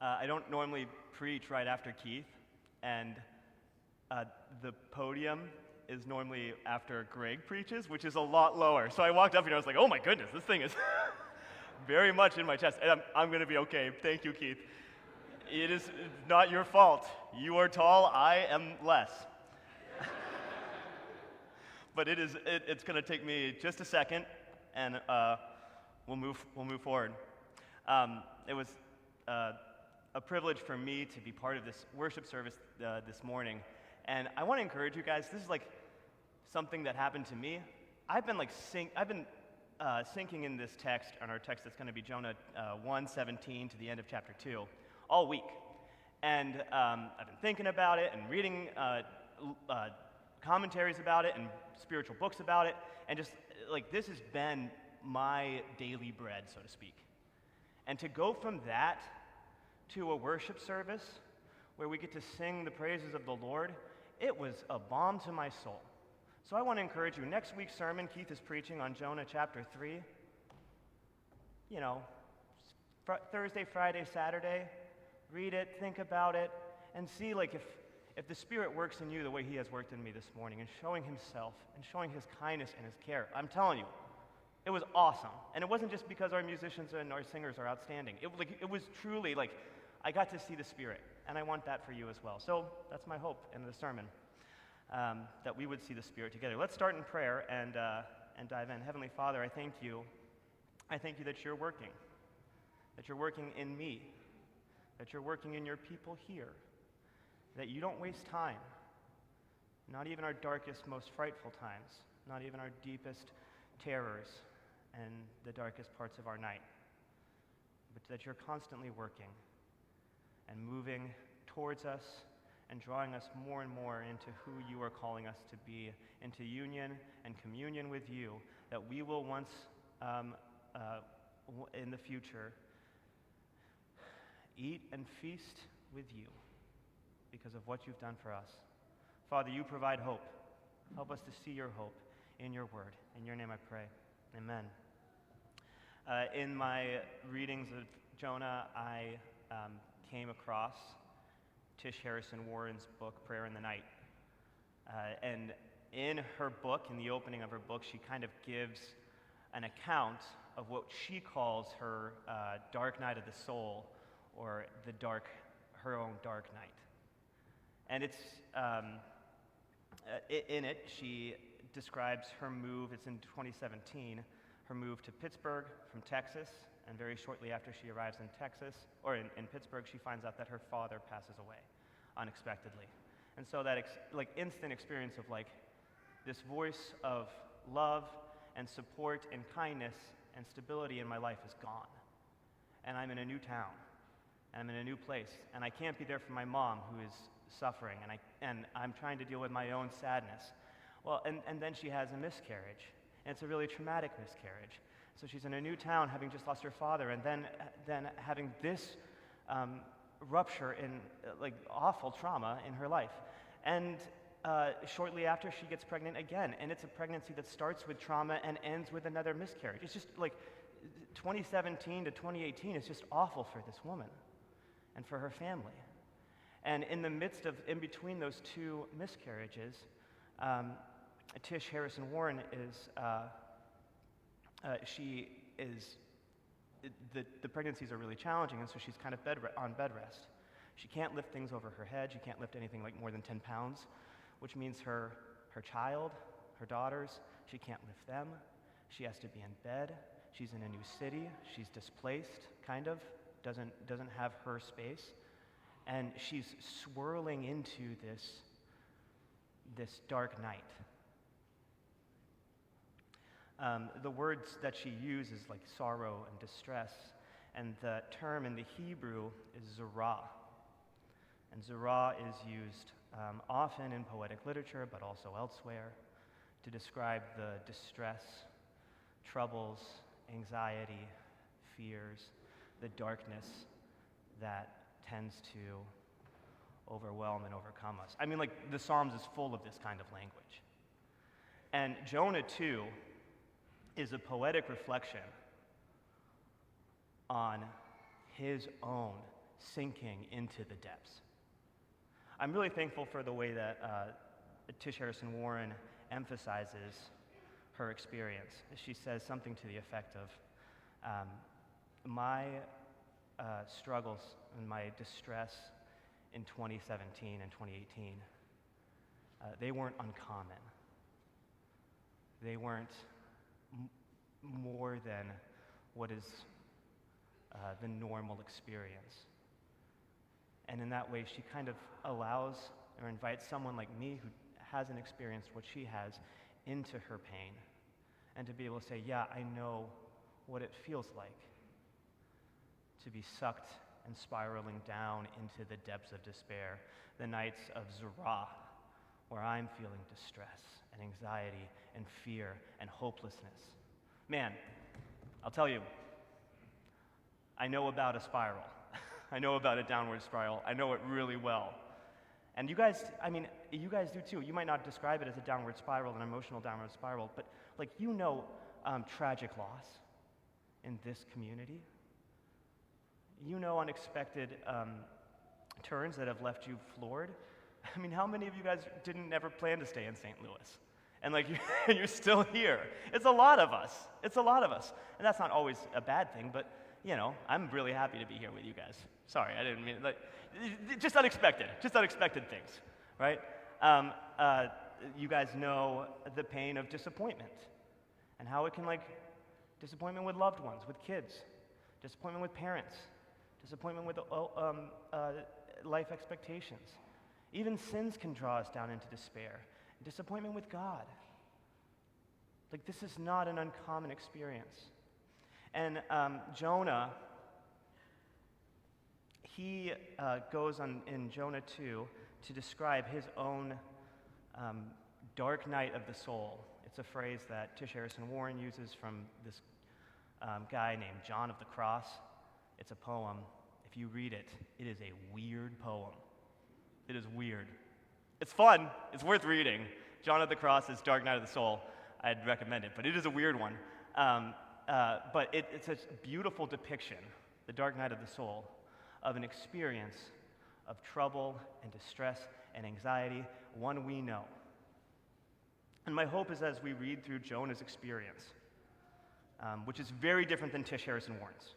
I don't normally preach right after Keith, and the podium is normally after Greg preaches, which is a lot lower. So I walked up here and I was like, oh my goodness, this thing is very much in my chest. And I'm going to be okay. Thank you, Keith. It is not your fault. You are tall, I am less. But it's going to take me just a second, and we'll move forward. It was a privilege for me to be part of this worship service this morning, and I want to encourage you guys. This is like something that happened to me. I've been sinking in this text, on our text that's going to be Jonah 1:17 to the end of chapter 2, all week, and I've been thinking about it and reading commentaries about it and spiritual books about it, and just like this has been my daily bread, so to speak. And to go from that to a worship service where we get to sing the praises of the Lord, it was a balm to my soul. So I want to encourage you, next week's sermon, Keith is preaching on Jonah chapter 3. You know, Thursday, Friday, Saturday, read it, think about it, and see like if the Spirit works in you the way He has worked in me this morning, and showing Himself and showing His kindness and His care. I'm telling you, it was awesome. And it wasn't just because our musicians and our singers are outstanding. It was truly like I got to see the Spirit, and I want that for you as well. So that's my hope in the sermon, that we would see the Spirit together. Let's start in prayer and dive in. Heavenly Father, I thank you. I thank you that you're working in me, that you're working in your people here, that you don't waste time, not even our darkest, most frightful times, not even our deepest terrors and the darkest parts of our night, but that you're constantly working and moving towards us and drawing us more and more into who you are calling us to be, into union and communion with you, that we will once in the future eat and feast with you because of what you've done for us. Father, you provide hope. Help us to see your hope in your word. In your name I pray. Amen. In my readings of Jonah, I came across Tish Harrison Warren's book, Prayer in the Night. And in her book, in the opening of her book, she kind of gives an account of what she calls her dark night of the soul, or her own dark night. And it's in it, she describes her move. It's in 2017, her move to Pittsburgh from Texas, and very shortly after she arrives in Texas, or in Pittsburgh, she finds out that her father passes away unexpectedly. And so that instant experience of like this voice of love and support and kindness and stability in my life is gone. And I'm in a new town, and I'm in a new place, and I can't be there for my mom who is suffering, and I'm trying to deal with my own sadness. Well, and then she has a miscarriage, and it's a really traumatic miscarriage. So she's in a new town, having just lost her father, and then having this rupture in like awful trauma in her life. And shortly after, she gets pregnant again, and it's a pregnancy that starts with trauma and ends with another miscarriage. It's just like 2017 to 2018 is just awful for this woman and for her family. And in between those two miscarriages, Tish Harrison Warren the pregnancies are really challenging, and so she's kind of on bed rest. She can't lift things over her head. She can't lift anything like more than 10 pounds, which means her child, her daughters, she can't lift them. She has to be in bed. She's in a new city. She's displaced, kind of, doesn't have her space. And she's swirling into this dark night. The words that she uses, like sorrow and distress, and the term in the Hebrew is zerah. And zerah is used often in poetic literature, but also elsewhere, to describe the distress, troubles, anxiety, fears, the darkness that tends to overwhelm and overcome us. I mean, like, the Psalms is full of this kind of language. And Jonah 2 is a poetic reflection on his own sinking into the depths. I'm really thankful for the way that Tish Harrison Warren emphasizes her experience. She says something to the effect of, my struggles and my distress in 2017 and 2018, they weren't uncommon. They weren't more than what is the normal experience. And in that way, she kind of allows or invites someone like me who hasn't experienced what she has into her pain, and to be able to say, yeah, I know what it feels like to be sucked and spiraling down into the depths of despair, the nights of Zerah, where I'm feeling distress and anxiety and fear and hopelessness. Man, I'll tell you, I know about a spiral. I know about a downward spiral. I know it really well. And you guys do too. You might not describe it as a downward spiral, an emotional downward spiral, but tragic loss in this community. You know unexpected turns that have left you floored. I mean, how many of you guys didn't never plan to stay in St. Louis? And you're still here. It's a lot of us. It's a lot of us. And that's not always a bad thing, but I'm really happy to be here with you guys. Sorry, I didn't mean just unexpected things, right? You guys know the pain of disappointment and how it can disappointment with loved ones, with kids, disappointment with parents, disappointment with life expectations. Even sins can draw us down into despair. Disappointment with God. This is not an uncommon experience. And Jonah, he goes on in Jonah 2 to describe his own dark night of the soul. It's a phrase that Tish Harrison Warren uses from this guy named John of the Cross. It's a poem. If you read it, it is a weird poem. It is weird. It's fun. It's worth reading. John of the Cross's Dark Night of the Soul. I'd recommend it, but it is a weird one. But it's a beautiful depiction, the dark night of the soul, of an experience of trouble and distress and anxiety, one we know. And my hope is as we read through Jonah's experience, which is very different than Tish Harrison Warren's,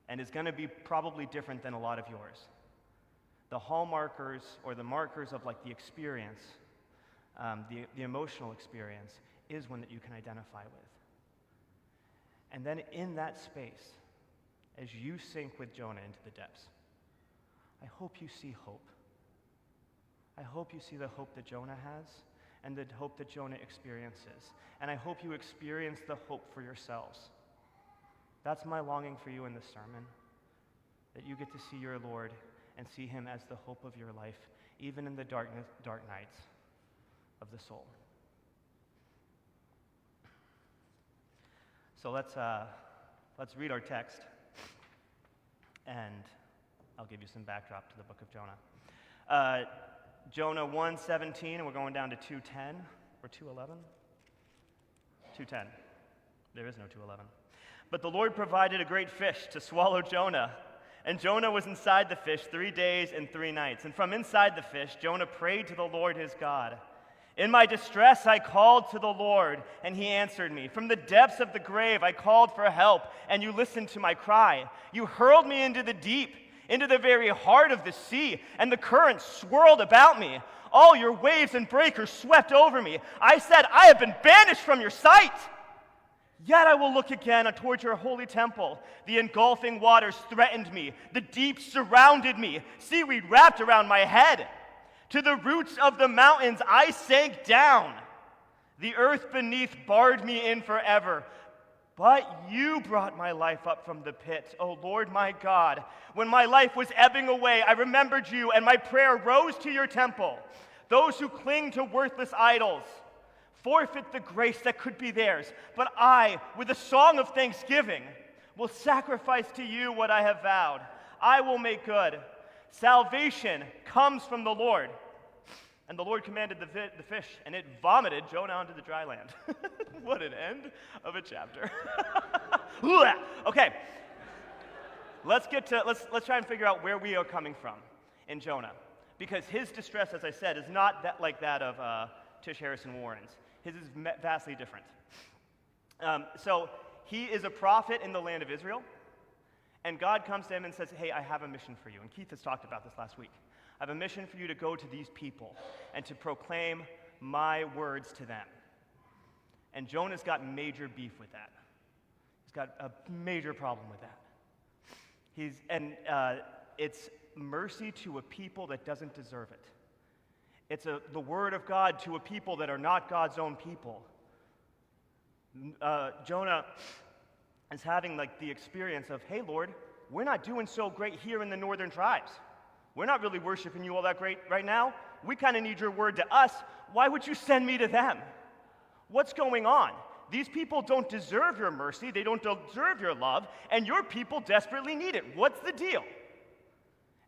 and is going to be probably different than a lot of yours. The hallmarkers or the markers of the experience, the emotional experience, is one that you can identify with. And then in that space, as you sink with Jonah into the depths, I hope you see hope. I hope you see the hope that Jonah has and the hope that Jonah experiences. And I hope you experience the hope for yourselves. That's my longing for you in this sermon, that you get to see your Lord and see him as the hope of your life, even in the dark nights of the soul. So let's read our text, and I'll give you some backdrop to the book of Jonah. Jonah 1:17, and we're going down to 2:10 or 2:11. 2:10. There is no 2:11. But the Lord provided a great fish to swallow Jonah, and Jonah was inside the fish 3 days and 3 nights. And from inside the fish, Jonah prayed to the Lord his God. In my distress I called to the Lord, and he answered me. From the depths of the grave I called for help, and you listened to my cry. You hurled me into the deep, into the very heart of the sea, and the currents swirled about me. All your waves and breakers swept over me. I said, I have been banished from your sight. Yet I will look again toward your holy temple. The engulfing waters threatened me. The deep surrounded me. Seaweed wrapped around my head. To the roots of the mountains I sank down. The earth beneath barred me in forever. But you brought my life up from the pit, O Lord my God. When my life was ebbing away, I remembered you, and my prayer rose to your temple. Those who cling to worthless idols forfeit the grace that could be theirs. But I, with a song of thanksgiving, will sacrifice to you what I have vowed. I will make good. Salvation comes from the Lord. And the Lord commanded the fish, and it vomited Jonah onto the dry land. What an end of a chapter. Okay. let's try and figure out where we are coming from in Jonah, because his distress, as I said, is not like that of Tish Harrison Warren's. His is vastly different. So he is a prophet in the land of Israel, and God comes to him and says, hey, I have a mission for you. And Keith has talked about this last week. I have a mission for you to go to these people and to proclaim my words to them. And Jonah's got major beef with that. He's got a major problem with that. It's mercy to a people that doesn't deserve it. It's the word of God to a people that are not God's own people. Jonah is having like the experience of, hey, Lord, we're not doing so great here in the northern tribes. We're not really worshiping you all that great right now. We kind of need your word to us. Why would you send me to them? What's going on? These people don't deserve your mercy. They don't deserve your love. And your people desperately need it. What's the deal?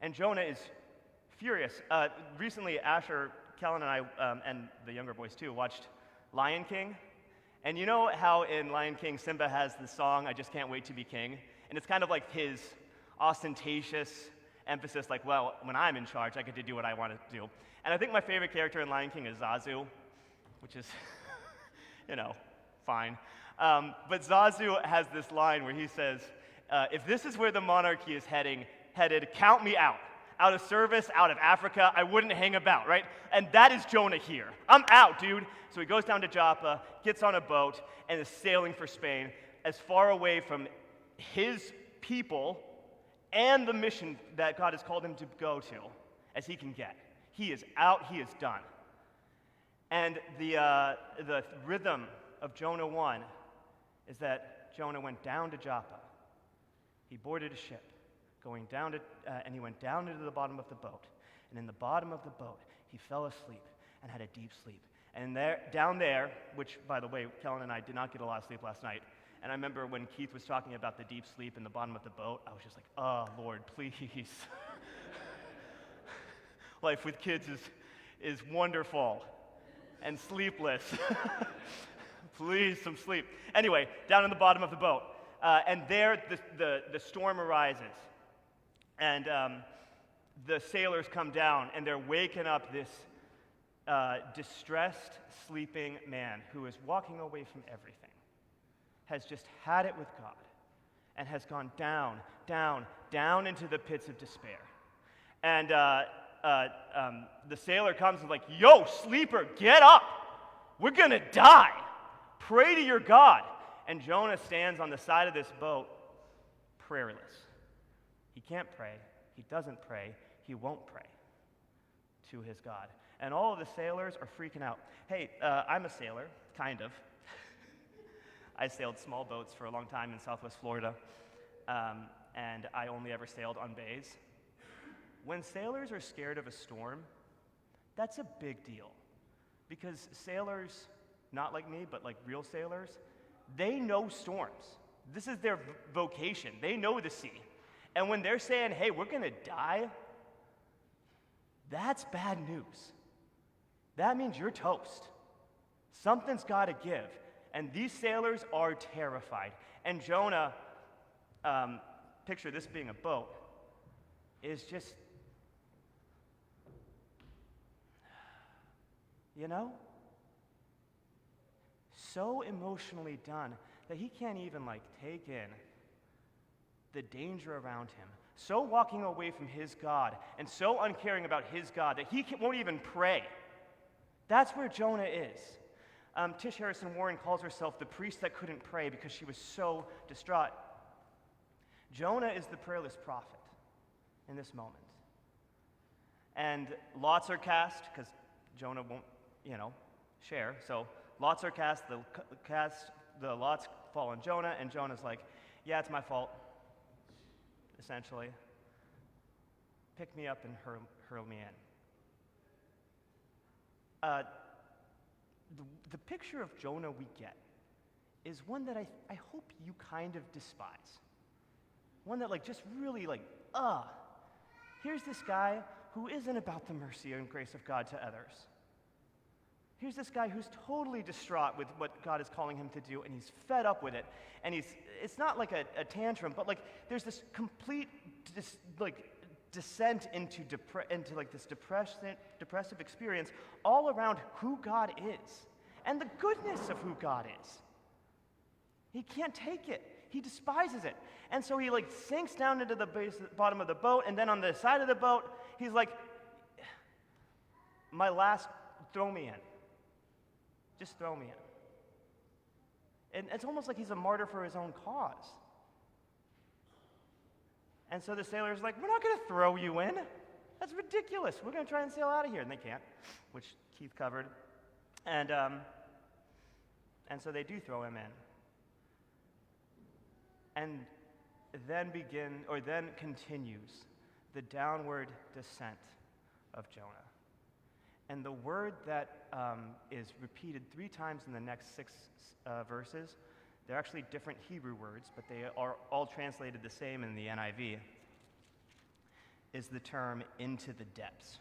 And Jonah is furious. Recently, Asher, Kellen, and I, and the younger boys too, watched Lion King. And you know how in Lion King, Simba has the song, I Just Can't Wait to Be King? And it's kind of like his ostentatious emphasis, like, well, when I'm in charge, I get to do what I want to do. And I think my favorite character in Lion King is Zazu, which is, fine. But Zazu has this line where he says, if this is where the monarchy is headed, count me out. Out of service, out of Africa, I wouldn't hang about, right? And that is Jonah here. I'm out, dude. So he goes down to Joppa, gets on a boat, and is sailing for Spain, as far away from his people and the mission that God has called him to go to as he can get. He is out, he is done. And the rhythm of Jonah 1 is that Jonah went down to Joppa. He boarded a ship, and he went down into the bottom of the boat. And in the bottom of the boat, he fell asleep and had a deep sleep. And down there, which, by the way, Kellen and I did not get a lot of sleep last night. And I remember when Keith was talking about the deep sleep in the bottom of the boat, I was just like, oh, Lord, please. Life with kids is wonderful and sleepless. Please, some sleep. Anyway, down in the bottom of the boat. And there, the storm arises. And the sailors come down, and they're waking up this distressed, sleeping man who is walking away from everything, has just had it with God, and has gone down, down, down into the pits of despair. And the sailor comes and is like, yo, sleeper, get up. We're going to die. Pray to your God. And Jonah stands on the side of this boat, prayerless. He can't pray. He doesn't pray. He won't pray to his God. And all of the sailors are freaking out. Hey, I'm a sailor, kind of. I sailed small boats for a long time in Southwest Florida, and I only ever sailed on bays. When sailors are scared of a storm, that's a big deal. Because sailors, not like me, but like real sailors, they know storms. This is their vocation. They know the sea. And when they're saying, hey, we're going to die, that's bad news. That means you're toast. Something's got to give. And these sailors are terrified. And Jonah, picture this being a boat, is just, so emotionally done that he can't even take in the danger around him. So walking away from his God and so uncaring about his God that he won't even pray. That's where Jonah is. Tish Harrison Warren calls herself the priest that couldn't pray because she was so distraught. Jonah is the prayerless prophet in this moment. And lots are cast because Jonah won't, share. So lots are cast. The lots fall on Jonah, and Jonah's like, yeah, it's my fault, essentially. Pick me up and hurl me in. The picture of Jonah we get is one that I hope you kind of despise. One that just really here's this guy who isn't about the mercy and grace of God to others. Here's this guy who's totally distraught with what God is calling him to do, and he's fed up with it. And it's not like a tantrum, but like there's this complete descent into like this depressive experience all around who God is and the goodness of who God is. He can't take it. He despises it. And so he like sinks down into the bottom of the boat, and then on the side of the boat, he's like, throw me in. Just throw me in. And it's almost like he's a martyr for his own cause. And so the sailor's like, we're not going to throw you in. That's ridiculous. We're going to try and sail out of here. And they can't, which Keith covered. And so they do throw him in. And then continues the downward descent of Jonah. And the word that is repeated 3 times in the next 6 verses, they're actually different Hebrew words, but they are all translated the same in the NIV, is the term into the depths.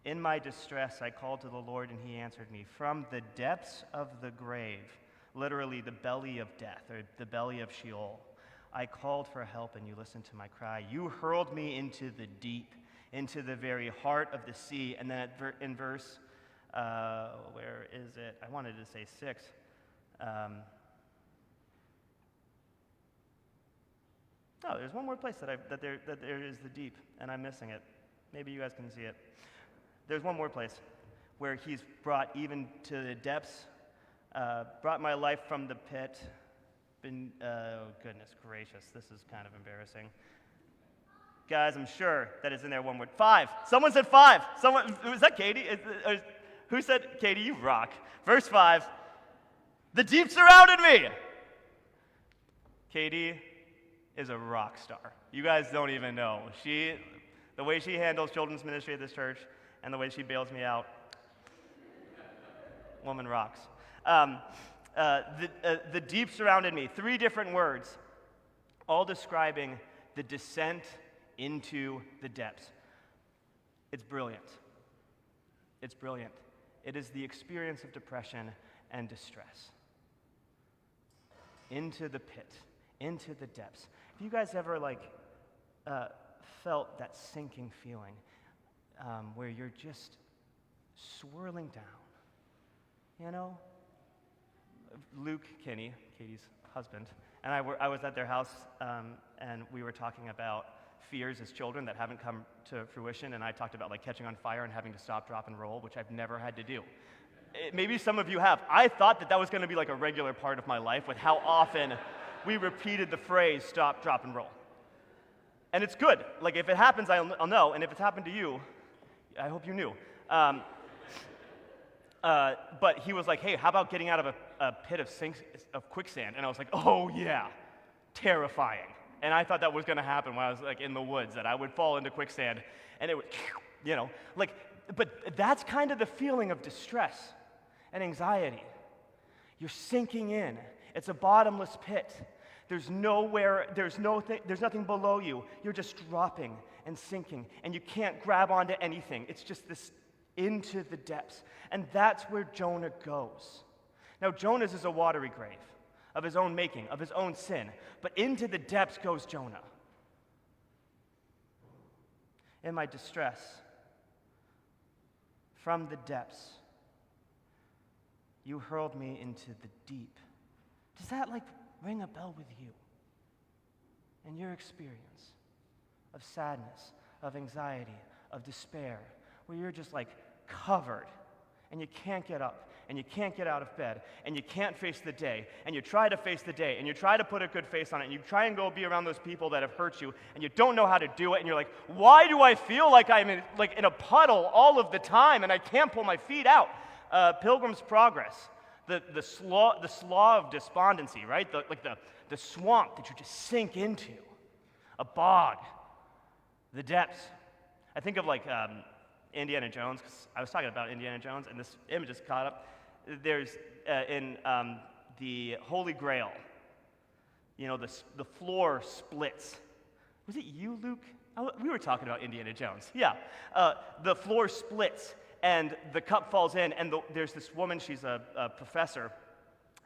In my distress, I called to the Lord, and he answered me. From the depths of the grave, literally the belly of death, or the belly of Sheol, I called for help, and you listened to my cry. You hurled me into the deep, into the very heart of the sea. And then in verse, where is it? I wanted to say 6. There's one more place that there is the deep, and I'm missing it. Maybe you guys can see it. There's one more place where he's brought even to the depths, brought my life from the pit. Goodness gracious, this is kind of embarrassing. Guys, I'm sure that it's in there one word. 5. Someone said 5. Was that Katie? Who said, Katie, you rock. Verse 5. The deep surrounded me. Katie is a rock star. You guys don't even know. The way she handles children's ministry at this church and the way she bails me out, woman rocks. The deep surrounded me. 3 different words, all describing the descent into the depths. It's brilliant. It's brilliant. It is the experience of depression and distress. Into the pit, into the depths. Have you guys ever felt that sinking feeling where you're just swirling down? You know? Luke Kinney, Katie's husband, and I was at their house, and we were talking about fears as children that haven't come to fruition, and I talked about catching on fire and having to stop, drop, and roll, which I've never had to do. Maybe some of you have. I thought that was going to be a regular part of my life with how often we repeated the phrase stop, drop, and roll. And it's good. If it happens, I'll know, and if it's happened to you, I hope you knew. But he was like, hey, how about getting out of a pit of quicksand? And I was like, oh yeah, terrifying. And I thought that was going to happen when I was in the woods, that I would fall into quicksand, and it would, but that's kind of the feeling of distress and anxiety. You're sinking in. It's a bottomless pit. There's nothing below you. You're just dropping and sinking, and you can't grab onto anything. It's just this into the depths. And that's where Jonah goes. Now, Jonah's is a watery grave of his own making, of his own sin. But into the depths goes Jonah. In my distress, from the depths, you hurled me into the deep. Does that ring a bell with you? In your experience of sadness, of anxiety, of despair, where you're just covered, and you can't get up, and you can't get out of bed, and you can't face the day, and you try to face the day, and you try to put a good face on it, and you try and go be around those people that have hurt you, and you don't know how to do it, and you're like, why do I feel like I'm in a puddle all of the time, and I can't pull my feet out? Pilgrim's Progress, the slough of despondency, right? The swamp that you just sink into, a bog, the depths. I think of Indiana Jones, because I was talking about Indiana Jones, and this image is caught up. There's in the Holy Grail, the floor splits. Was it you, Luke? We were talking about Indiana Jones. Yeah, the floor splits, and the cup falls in, and there's this woman, she's a professor,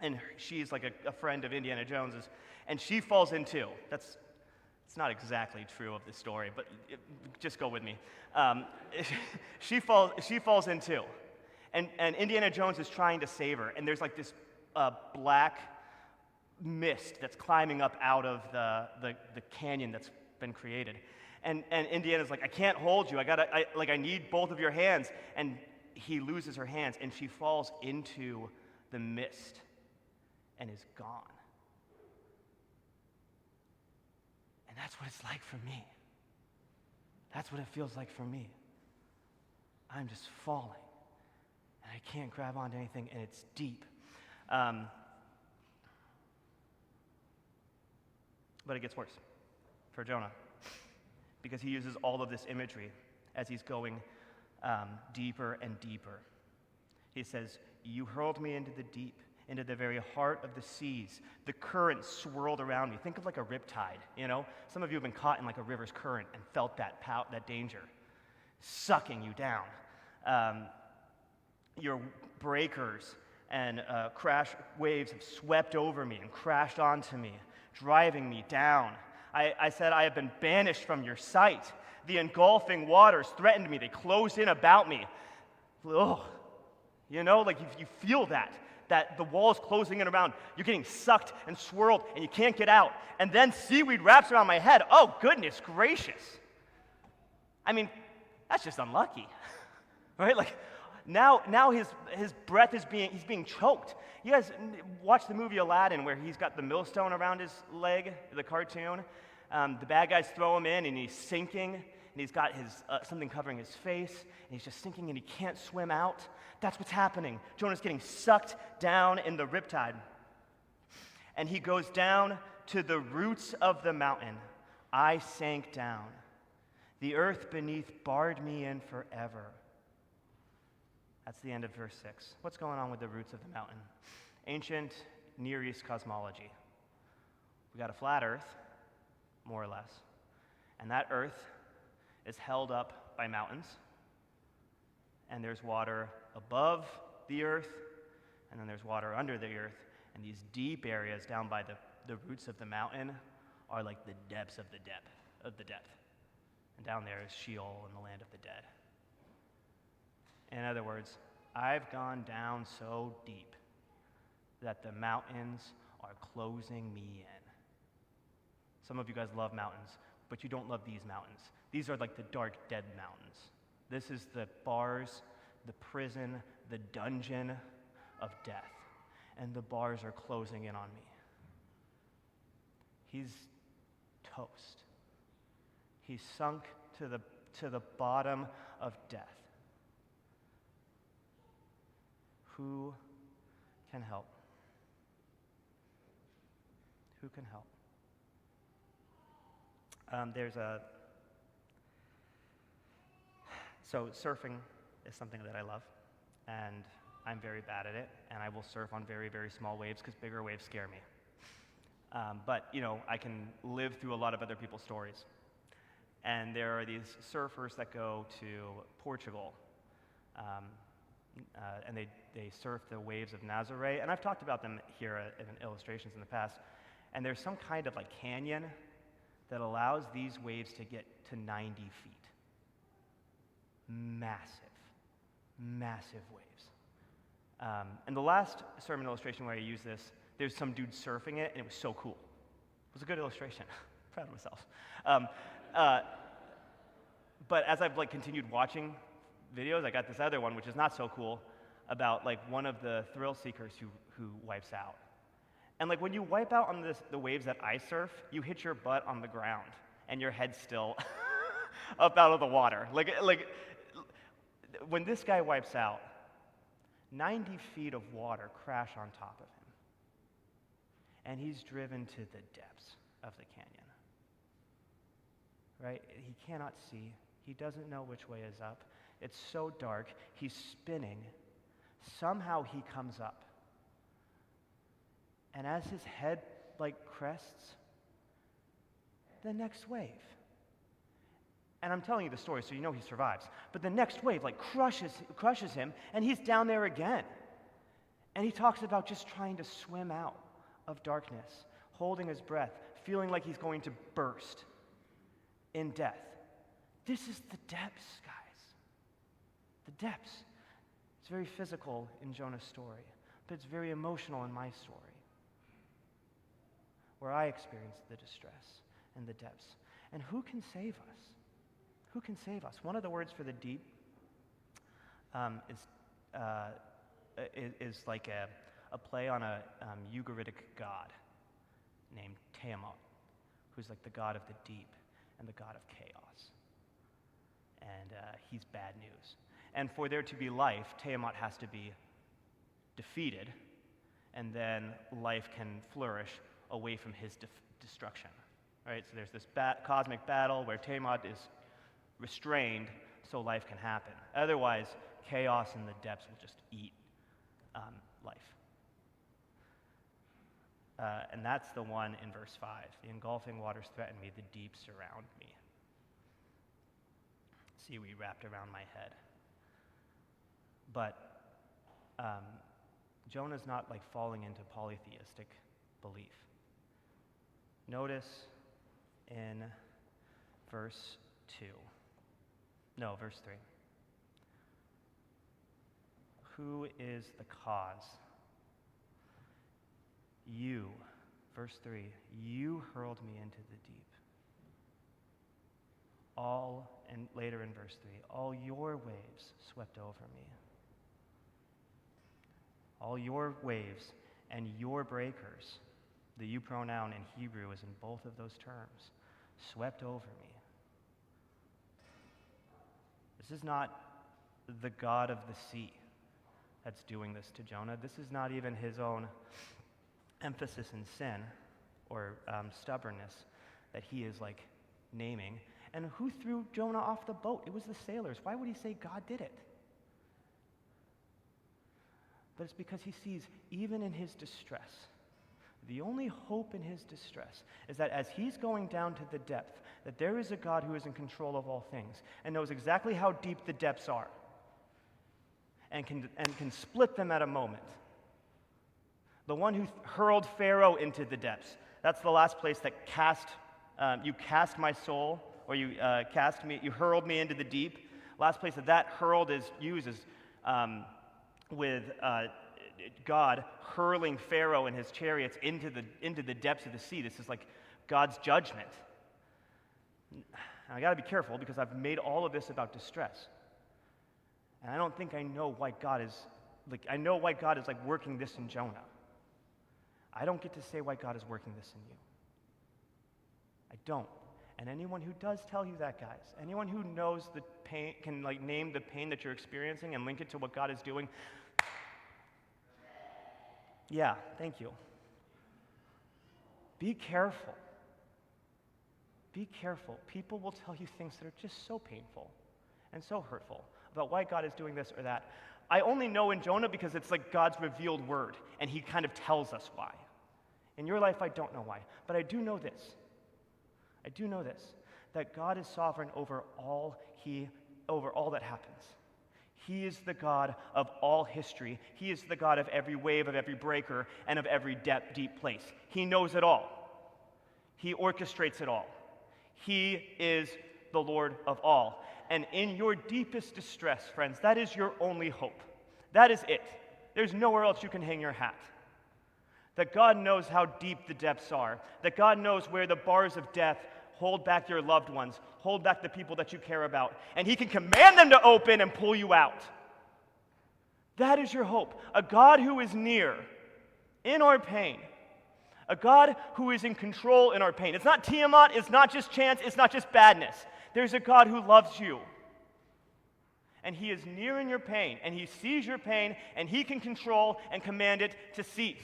and she's like a friend of Indiana Jones's, and she falls in too. It's not exactly true of the story, but just go with me. She falls in too, and Indiana Jones is trying to save her, and there's like this black mist that's climbing up out of the canyon that's been created. And Indiana's like, I can't hold you. I need both of your hands. And he loses her hands, and she falls into the mist and is gone. And that's what it's like for me. That's what it feels like for me. I'm just falling, and I can't grab onto anything, and it's deep. But it gets worse for Jonah, because he uses all of this imagery as he's going deeper and deeper. He says, you hurled me into the deep, into the very heart of the seas. The current swirled around me. Think of like a riptide, you know? Some of you have been caught in like a river's current and felt that danger sucking you down. Your breakers and crash waves have swept over me and crashed onto me, driving me down. I said, I have been banished from your sight. The engulfing waters threatened me. They closed in about me. Oh, you know, like you feel that the wall's closing in around. You're getting sucked and swirled, and you can't get out. And then seaweed wraps around my head. Oh, goodness gracious. I mean, that's just unlucky, right? Like, now his breath he's being choked. You guys watch the movie Aladdin, where he's got the millstone around his leg, the cartoon. The bad guys throw him in, and he's sinking, and he's got his something covering his face, and he's just sinking, and he can't swim out. That's what's happening. Jonah's getting sucked down in the riptide. And he goes down to the roots of the mountain. I sank down. The earth beneath barred me in forever. That's the end of verse 6. What's going on with the roots of the mountain? Ancient Near East cosmology. We got a flat earth, more or less, and that earth is held up by mountains, and there's water above the earth, and then there's water under the earth, and these deep areas down by the roots of the mountain are like the depths of the depth. And down there is Sheol and the land of the dead. In other words, I've gone down so deep that the mountains are closing me in. Some of you guys love mountains, but you don't love these mountains. These are like the dark, dead mountains. This is the bars, the prison, the dungeon of death. And the bars are closing in on me. He's toast. He's sunk to the bottom of death. Who can help? Who can help? So surfing is something that I love, and I'm very bad at it, and I will surf on very, very small waves because bigger waves scare me. But, you know, I can live through a lot of other people's stories. And there are these surfers that go to Portugal, and they surf the waves of Nazaré, and I've talked about them here in illustrations in the past, and there's some kind of like canyon that allows these waves to get to 90 feet. Massive waves. And the last sermon illustration where I use this, there's some dude surfing it, and it was so cool. It was a good illustration. Proud of myself. But as I've like continued watching videos, I got this other one, which is not so cool, about like one of the thrill seekers who wipes out. And like when you wipe out on the waves that I surf, you hit your butt on the ground, and your head's still up out of the water. Like when this guy wipes out, 90 feet of water crash on top of him, and he's driven to the depths of the canyon. Right? He cannot see. He doesn't know which way is up. It's so dark. He's spinning. Somehow he comes up. And as his head crests, the next wave. And I'm telling you the story so you know he survives. But the next wave crushes him, and he's down there again. And he talks about just trying to swim out of darkness, holding his breath, feeling like he's going to burst in death. This is the depths, guys. The depths. It's very physical in Jonah's story, but it's very emotional in my story, where I experienced the distress and the depths. And who can save us? Who can save us? One of the words for the deep is like a play on a Ugaritic god named Tiamat, who's like the god of the deep and the god of chaos. And he's bad news. And for there to be life, Tiamat has to be defeated, and then life can flourish away from his destruction. Right? So there's this cosmic battle where Tiamat is restrained so life can happen. Otherwise, chaos in the depths will just eat life. And that's the one in verse 5. The engulfing waters threaten me, the deep surround me. Seaweed wrapped around my head. But Jonah's not like falling into polytheistic belief. Notice in verse 3. Who is the cause? You, verse 3, you hurled me into the deep. And later in verse 3, all your waves swept over me. All your waves and your breakers, the you pronoun in Hebrew is in both of those terms, swept over me. This is not the God of the sea that's doing this to Jonah. This is not even his own emphasis in sin or stubbornness that he is like naming. And who threw Jonah off the boat? It was the sailors. Why would he say God did it? But it's because he sees, even in his distress, the only hope in his distress is that as he's going down to the depth, that there is a God who is in control of all things and knows exactly how deep the depths are and can split them at a moment. The one who hurled Pharaoh into the depths, that's the last place that you cast my soul, or you hurled me into the deep. Last place that hurled is used is with God hurling Pharaoh and his chariots into the depths of the sea. This is like God's judgment. Now, I got to be careful because I've made all of this about distress. And I don't think I know why God is working this in Jonah. I don't get to say why God is working this in you. I don't. And anyone who does tell you that, guys, anyone who knows the pain, can name the pain that you're experiencing and link it to what God is doing, yeah, thank you. Be careful. Be careful. People will tell you things that are just so painful and so hurtful about why God is doing this or that. I only know in Jonah because it's like God's revealed word, and he kind of tells us why. In your life, I don't know why, but I do know this. That God is sovereign over all that happens. He is the God of all history. He is the God of every wave, of every breaker, and of every deep place. He knows it all. He orchestrates it all. He is the Lord of all. And in your deepest distress, friends, that is your only hope. That is it. There's nowhere else you can hang your hat. That God knows how deep the depths are. That God knows where the bars of death hold back your loved ones, hold back the people that you care about, and he can command them to open and pull you out. That is your hope. A God who is near in our pain. A God who is in control in our pain. It's not Tiamat, it's not just chance, it's not just badness. There's a God who loves you. And he is near in your pain, and he sees your pain, and he can control and command it to cease.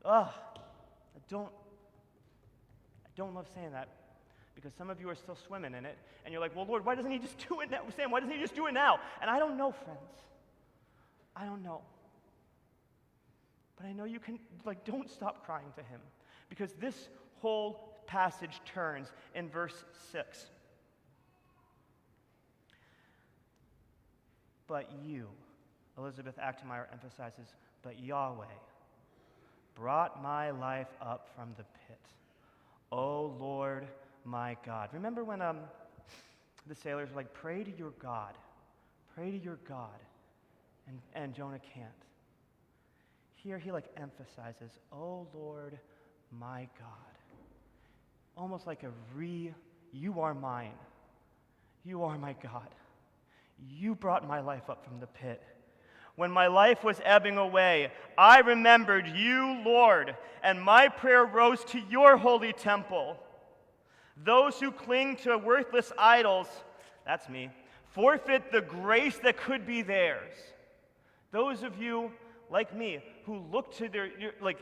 I don't love saying that because some of you are still swimming in it, and you're like, well, Lord, why doesn't he just do it now? Sam, why doesn't he just do it now? And I don't know, friends. I don't know. But I know you can, don't stop crying to him. Because this whole passage turns in verse 6. But you, Elizabeth Achtemeyer emphasizes, but Yahweh brought my life up from the pit. O Lord, my God. Remember when the sailors were like, pray to your God. Pray to your God. And Jonah can't. Here he emphasizes, O Lord, my God. Almost like you are mine. You are my God. You brought my life up from the pit. When my life was ebbing away, I remembered you, Lord, and my prayer rose to your holy temple. Those who cling to worthless idols, that's me, forfeit the grace that could be theirs. Those of you, like me, who look to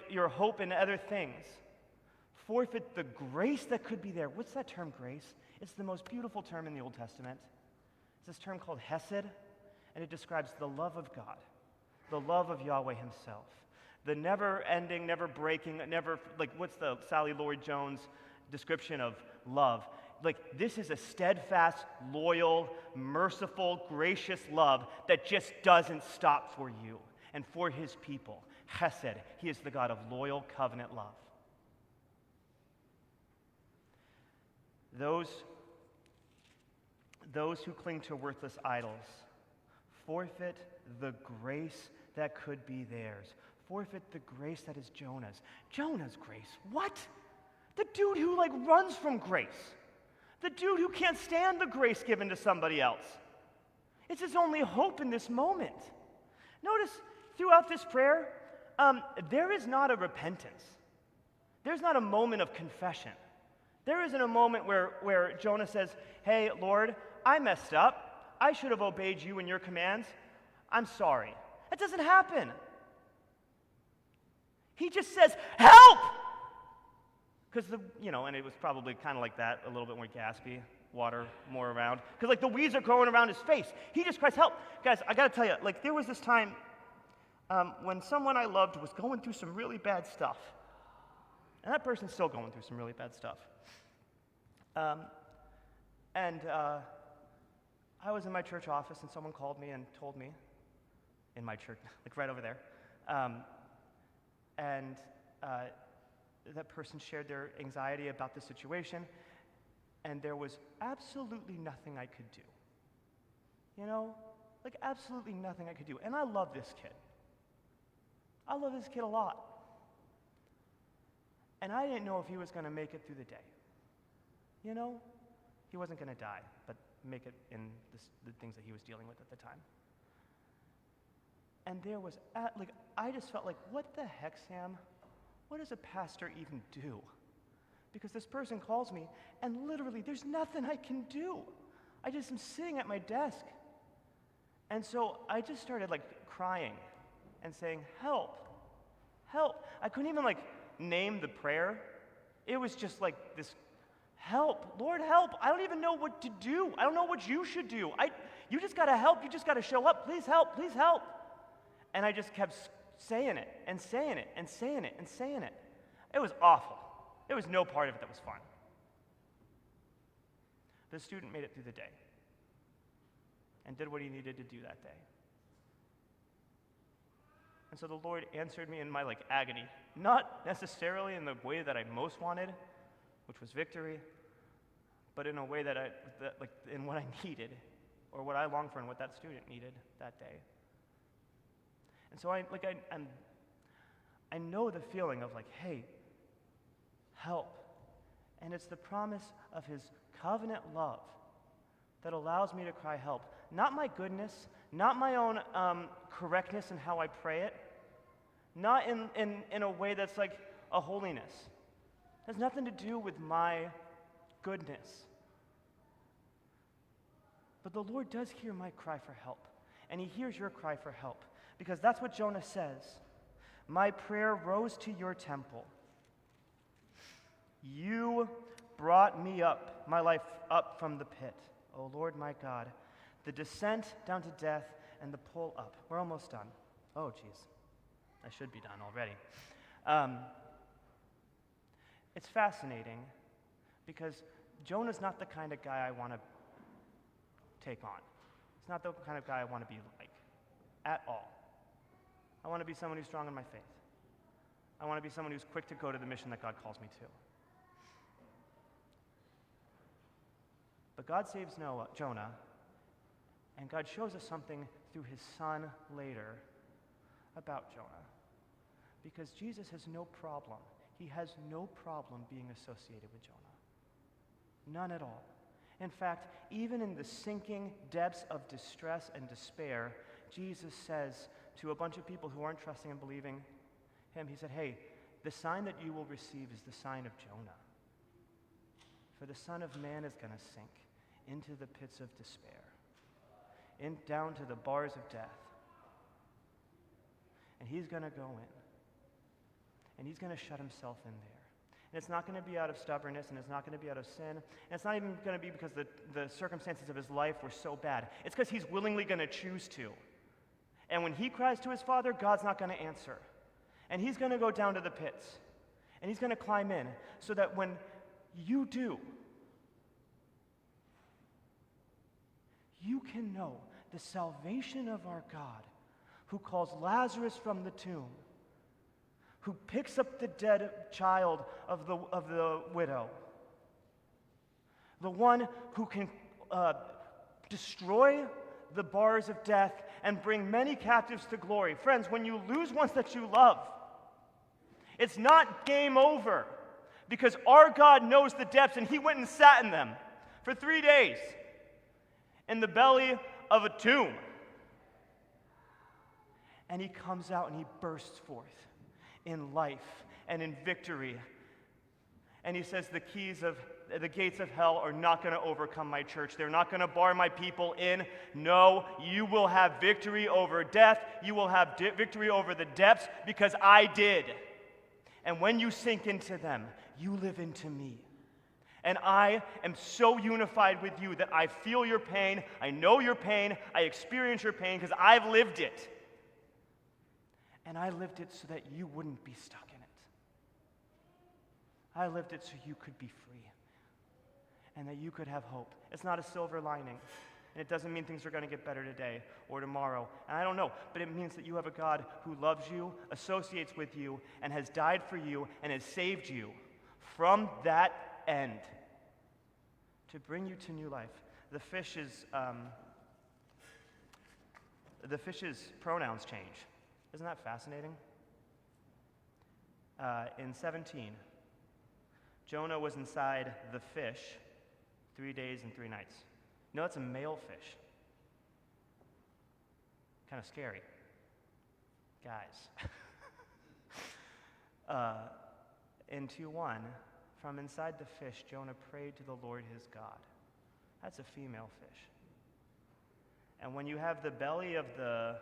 your hope in other things, forfeit the grace that could be there. What's that term, grace? It's the most beautiful term in the Old Testament. It's this term called hesed. And it describes the love of God, the love of Yahweh himself, the never-ending, never-breaking, what's the Sally Lloyd-Jones description of love? This is a steadfast, loyal, merciful, gracious love that just doesn't stop for you and for his people. Hesed, he is the God of loyal covenant love. Those who cling to worthless idols forfeit the grace that could be theirs. Forfeit the grace that is Jonah's. Jonah's grace. What? The dude who runs from grace. The dude who can't stand the grace given to somebody else. It's his only hope in this moment. Notice throughout this prayer, there is not a repentance. There's not a moment of confession. There isn't a moment where Jonah says, hey, Lord, I messed up. I should have obeyed you and your commands. I'm sorry. That doesn't happen. He just says, help! Because and it was probably kind of like that, a little bit more gaspy, water more around. Because the weeds are growing around his face. He just cries, help! Guys, I got to tell you, there was this time when someone I loved was going through some really bad stuff. And that person's still going through some really bad stuff. I was in my church office, and someone called me and told me, in my church, right over there, that person shared their anxiety about the situation, and there was absolutely nothing I could do. Absolutely nothing I could do. And I love this kid. I love this kid a lot. And I didn't know if he was going to make it through the day. He wasn't going to die, but make it in the things that he was dealing with at the time. And there was, I just felt what the heck, Sam? What does a pastor even do? Because this person calls me, and literally, there's nothing I can do. I just am sitting at my desk. And so I just started crying and saying, help, help. I couldn't even name the prayer. It was just this, help, Lord, help. I don't even know what to do. I don't know what you should do. You just got to help. You just got to show up. Please help, please help. And I just kept saying it and saying it and saying it and saying it. It was awful. There was no part of it that was fun. The student made it through the day and did what he needed to do that day. And so the Lord answered me in my agony, not necessarily in the way that I most wanted, which was victory, but in a way that in what I needed, or what I longed for and what that student needed that day. And so I know the feeling of hey, help. And it's the promise of his covenant love that allows me to cry help. Not my goodness, not my own correctness in how I pray it, not in a way that's a holiness. It has nothing to do with my goodness. But the Lord does hear my cry for help, and he hears your cry for help, because that's what Jonah says. My prayer rose to your temple. You brought me up, my life up from the pit, O Lord my God. The descent down to death and the pull up. We're almost done. Oh, geez. I should be done already. It's fascinating because Jonah's not the kind of guy I want to take on. He's not the kind of guy I want to be like at all. I want to be someone who's strong in my faith. I want to be someone who's quick to go to the mission that God calls me to. But God saves Jonah, and God shows us something through his son later about Jonah. Because Jesus has no problem. He has no problem being associated with Jonah. None at all. In fact, even in the sinking depths of distress and despair, Jesus says to a bunch of people who aren't trusting and believing him, he said, hey, the sign that you will receive is the sign of Jonah. For the Son of Man is going to sink into the pits of despair, down to the bars of death. And he's going to go in. And he's going to shut himself in there. And it's not going to be out of stubbornness, and it's not going to be out of sin, and it's not even going to be because the circumstances of his life were so bad. It's because he's willingly going to choose to. And when he cries to his Father, God's not going to answer. And he's going to go down to the pits, and he's going to climb in, so that when you do, you can know the salvation of our God, who calls Lazarus from the tomb, who picks up the dead child of the widow, the one who can destroy the bars of death and bring many captives to glory. Friends, when you lose ones that you love, it's not game over, because our God knows the depths, and he went and sat in them for 3 days in the belly of a tomb. And he comes out and he bursts forth in life and in victory. And he says the gates of hell are not going to overcome my church. They're not going to bar my people in. No, you will have victory over death. You will have victory over the depths, because I did. And when you sink into them, you live into me. And I am so unified with you that I feel your pain, I know your pain, I experience your pain because I've lived it. And I lived it so that you wouldn't be stuck in it. I lived it so you could be free and that you could have hope. It's not a silver lining. And it doesn't mean things are going to get better today or tomorrow. And I don't know, but it means that you have a God who loves you, associates with you, and has died for you and has saved you from that end to bring you to new life. The fish's pronouns change. Isn't that fascinating? In 17, Jonah was inside the fish 3 days and 3 nights. You know, it's a male fish. Kind of scary. Guys. In 2:1, from inside the fish, Jonah prayed to the Lord his God. That's a female fish. And when you have the belly of the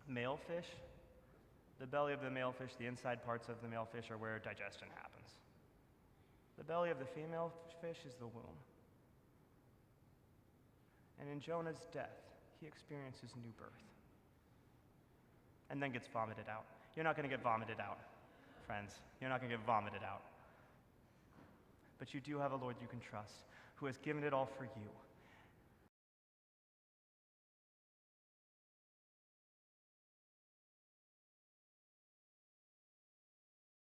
male fish, the inside parts of the male fish are where digestion happens. The belly of the female fish is the womb. And in Jonah's death, he experiences new birth and then gets vomited out. You're not going to get vomited out, friends. You're not going to get vomited out. But you do have a Lord you can trust, who has given it all for you.